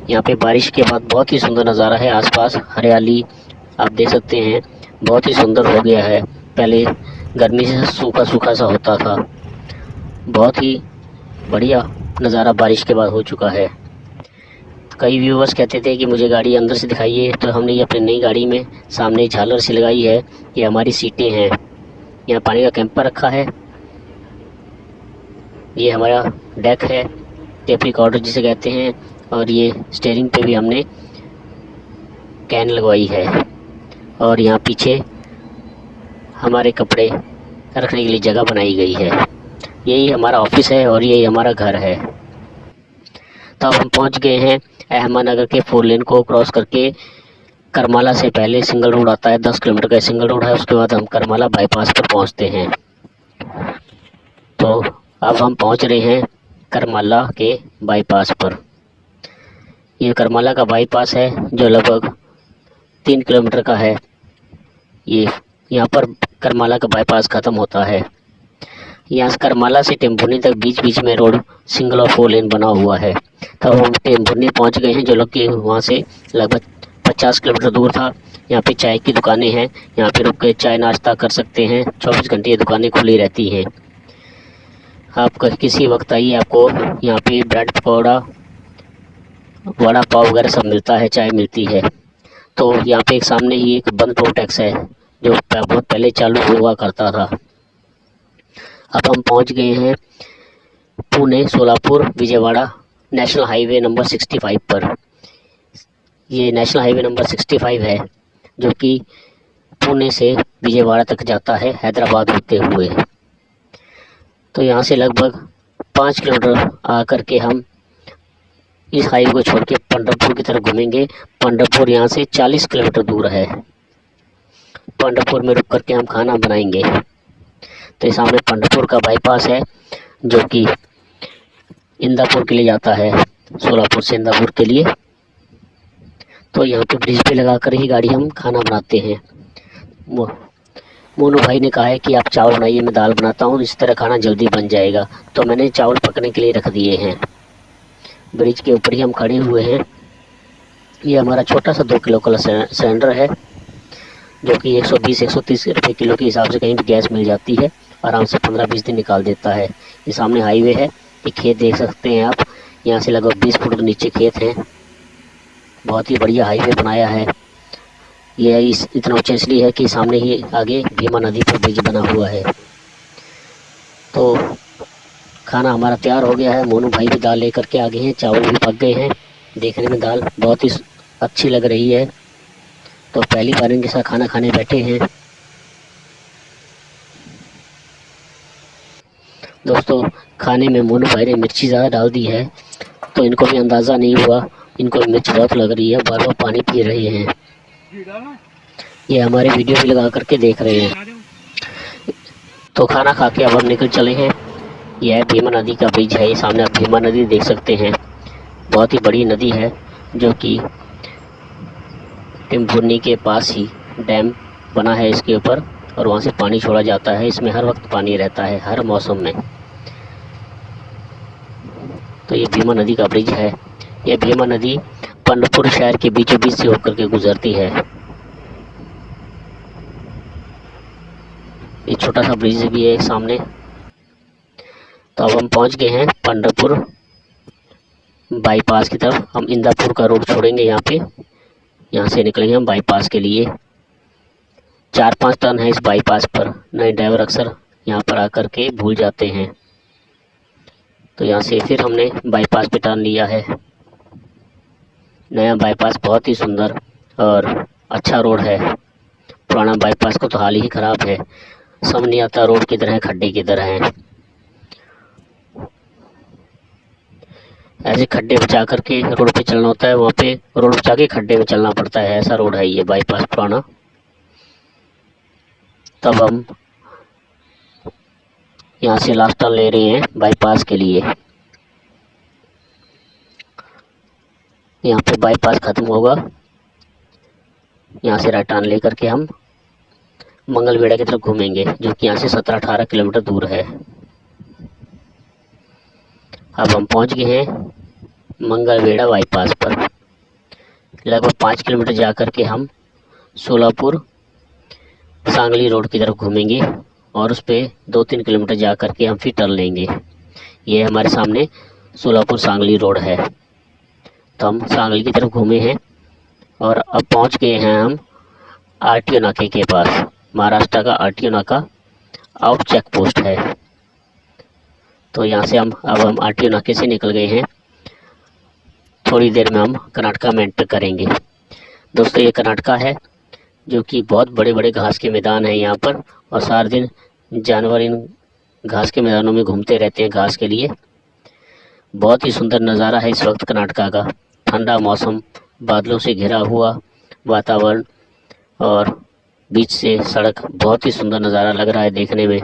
यहाँ पे बारिश के बाद बहुत ही सुंदर नज़ारा है। आसपास हरियाली आप देख सकते हैं, बहुत ही सुंदर हो गया है। पहले गर्मी से सूखा सूखा सा होता था। बहुत ही बढ़िया नज़ारा बारिश के बाद हो चुका है। कई व्यूवर्स कहते थे कि मुझे गाड़ी अंदर से दिखाइए, तो हमने ये अपनी नई गाड़ी में सामने झालर से लगाई है। ये हमारी सीटें हैं। यहाँ पानी का कैंपर रखा है। ये हमारा डेक है, टेप रिकॉर्डर जिसे कहते हैं। और ये स्टीयरिंग पे भी हमने कैन लगवाई है। और यहाँ पीछे हमारे कपड़े रखने के लिए जगह बनाई गई है। यही हमारा ऑफिस है और यही हमारा घर है। तो अब हम पहुँच गए हैं अहमदनगर के 4 लेन को क्रॉस करके। करमाला से पहले सिंगल रोड आता है, 10 किलोमीटर का सिंगल रोड है। उसके बाद हम करमाला बाईपास पर पहुँचते हैं। तो अब हम पहुँच रहे हैं करमाला के बाईपास पर। ये करमाला का बाईपास है जो लगभग 3 किलोमीटर का है। ये यहाँ पर करमाला का बाईपास ख़त्म होता है। यहाँ से करमाला से टेम्पुर्नी तक बीच बीच में रोड सिंगल और 4 लेन बना हुआ है। तब हम टेम्पुर्नी पहुँच गए हैं, जो कि वहाँ से लगभग 50 किलोमीटर दूर था। यहाँ पे चाय की दुकानें हैं, यहाँ पे रुक के चाय नाश्ता कर सकते हैं। 24 घंटे ये दुकानें खुली रहती हैं। आप किसी वक्त आइए, आपको यहाँ पे ब्रेड पकौड़ा, वड़ा पाव वगैरह सब मिलता है, चाय मिलती है। तो यहाँ पे एक सामने ही एक बंद टोल टैक्स है जो बहुत पहले चालू हुआ करता था। अब हम पहुँच गए हैं Pune Solapur Vijayawada national highway number 65 पर। ये नेशनल हाईवे नंबर 65 है जो कि पुणे से विजयवाड़ा तक जाता है, हैदराबाद होते हुए। तो यहाँ से लगभग 5 किलोमीटर आकर के हम इस हाईवे को छोड़ के पंढरपुर की तरफ घूमेंगे। पंढरपुर यहाँ से 40 किलोमीटर दूर है। पंढरपुर में रुक करके हम खाना बनाएंगे। तो सामने पंढरपुर का बाईपास है जो कि इंदापुर के लिए जाता है, सोलापुर से इंदापुर के लिए। तो यहाँ पे ब्रिज पे लगा कर ही गाड़ी हम खाना बनाते हैं। मोनू भाई ने कहा है कि आप चावल बनाइए, मैं दाल बनाता हूँ, इस तरह खाना जल्दी बन जाएगा। तो मैंने चावल पकने के लिए रख दिए हैं। ब्रिज के ऊपर ही हम खड़े हुए हैं। ये हमारा छोटा सा 2 किलो का सिलेंडर है जो कि 120-130 रुपये किलो के हिसाब से कहीं भी गैस मिल जाती है। आराम से 15-20 दिन निकाल देता है। ये सामने हाईवे है, ये खेत देख सकते हैं आप। यहाँ से लगभग 20 फुट नीचे खेत हैं। बहुत ही बढ़िया हाईवे बनाया है। ये इतना ऊंचा इसलिए है कि सामने ही आगे भीमा नदी पर ब्रिज बना हुआ है। तो खाना हमारा तैयार हो गया है। मोनू भाई भी दाल लेकर के आ गए हैं, चावल भी पक गए हैं। देखने में दाल बहुत ही अच्छी लग रही है। तो पहली बार इनके साथ खाना खाने बैठे हैं। दोस्तों, खाने में मोनू भाई ने मिर्ची ज़्यादा डाल दी है, तो इनको भी अंदाज़ा नहीं हुआ। इनको मिर्च बहुत लग रही है, बार बार पानी पी रहे हैं। ये हमारे वीडियो भी लगा करके देख रहे हैं। तो खाना खा के अब हम निकल चले हैं। यह भीमा नदी का ब्रिज है। ये सामने आप भीमा नदी देख सकते हैं। बहुत ही बड़ी नदी है जो कि टेम्पुर्नी के पास ही डैम बना है इसके ऊपर, और वहाँ से पानी छोड़ा जाता है। इसमें हर वक्त पानी रहता है, हर मौसम में। तो ये भीमा नदी का ब्रिज है। यह भीमा नदी पंढरपुर शहर के बीचों बीच से होकर के गुजरती है। ये छोटा सा ब्रिज भी है एक सामने। तो अब हम पहुंच गए हैं पंढरपुर बाईपास की तरफ। हम इंदापुर का रोड छोड़ेंगे यहाँ पे। यहाँ से निकलेंगे हम बाईपास के लिए। 4-5 टर्न है इस बाईपास पर। नए ड्राइवर अक्सर यहाँ पर आकर के भूल जाते हैं। तो यहाँ से फिर हमने बाईपास पे टर्न लिया है। नया बाईपास बहुत ही सुंदर और अच्छा रोड है। पुराना बाईपास को तो हाल ही ख़राब है। समझ नहीं आता रोड किधर है, खड्डे किधर हैं। ऐसे खड्डे बचा करके रोड पे चलना होता है, वहाँ पे रोड बचा के खड्डे में चलना पड़ता है। ऐसा रोड है ये बाईपास पुराना। तब हम यहाँ से लास्ट टर्न ले रहे हैं बाईपास के लिए। यहाँ पे बाईपास ख़त्म होगा। यहाँ से राइट टर्न लेकर के हम मंगलवेढ़ा की तरफ घूमेंगे, जो कि यहाँ से 17-18 किलोमीटर दूर है। अब हम पहुँच गए हैं मंगलवेढ़ा बाईपास पर। लगभग 5 किलोमीटर जा कर के हम सोलापुर सांगली रोड की तरफ घूमेंगे और उस पर 2-3 किलोमीटर जा कर के हम फिर टर्न लेंगे। ये हमारे सामने सोलापुर सांगली रोड है। तो हम सांगली की तरफ घूमे हैं और अब पहुंच गए हैं हम आरटीओ नाके के पास। महाराष्ट्र का आरटीओ नाका आउट चेक पोस्ट है। तो यहाँ से हम आरटीओ नाके से निकल गए हैं। थोड़ी देर में हम कर्नाटका में एंटर करेंगे। दोस्तों, ये कर्नाटका है जो कि बहुत बड़े बड़े घास के मैदान हैं यहाँ पर, और सारा दिन जानवर इन घास के मैदानों में घूमते रहते हैं घास के लिए। बहुत ही सुंदर नज़ारा है इस वक्त कर्नाटका का। ठंडा मौसम, बादलों से घिरा हुआ वातावरण और बीच से सड़क, बहुत ही सुंदर नज़ारा लग रहा है देखने में।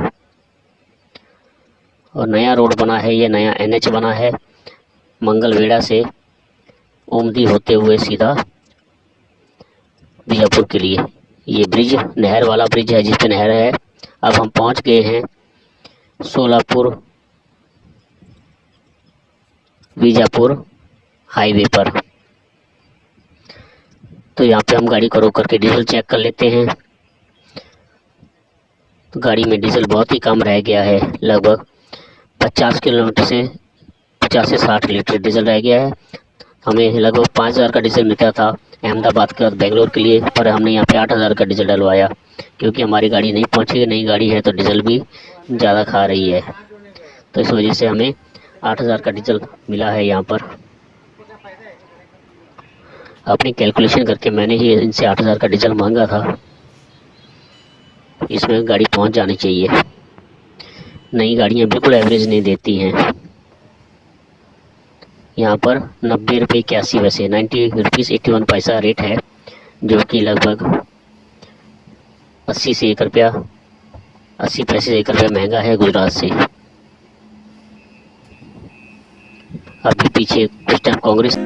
और नया रोड बना है, ये नया एनएच बना है मंगलवेढ़ा से ओमदी होते हुए सीधा बीजापुर के लिए। ये ब्रिज नहर वाला ब्रिज है जिस पे नहर है। अब हम पहुंच गए हैं सोलापुर बीजापुर हाईवे पर। तो यहाँ पे हम गाड़ी को रोक करके डीजल चेक कर लेते हैं। तो गाड़ी में डीजल बहुत ही कम रह गया है, लगभग 50 किलोमीटर से 50 से 60 लीटर डीजल रह गया है। हमें लगभग 5000 का डीजल मिलता था अहमदाबाद के और बेंगलोर के लिए, पर हमने यहाँ पे 8000 का डीजल डलवाया क्योंकि हमारी गाड़ी नहीं पहुँची। नई गाड़ी है तो डीजल भी ज़्यादा खा रही है, तो इस वजह से हमें 8000 का डीजल मिला है यहाँ पर। अपनी कैलकुलेशन करके मैंने ही इनसे 8000 का डीजल मांगा था। इसमें गाड़ी पहुँच जानी चाहिए। नई गाड़ियाँ बिल्कुल एवरेज नहीं देती हैं। यहाँ पर 90 रुपये 81 पैसे 90 रुपीज़ 81 पैसा रेट है, जो कि लगभग 80 से 1 रुपया 80 पैसे से 1 रुपया महंगा है गुजरात से। अभी पीछे कुछ टाइम कांग्रेस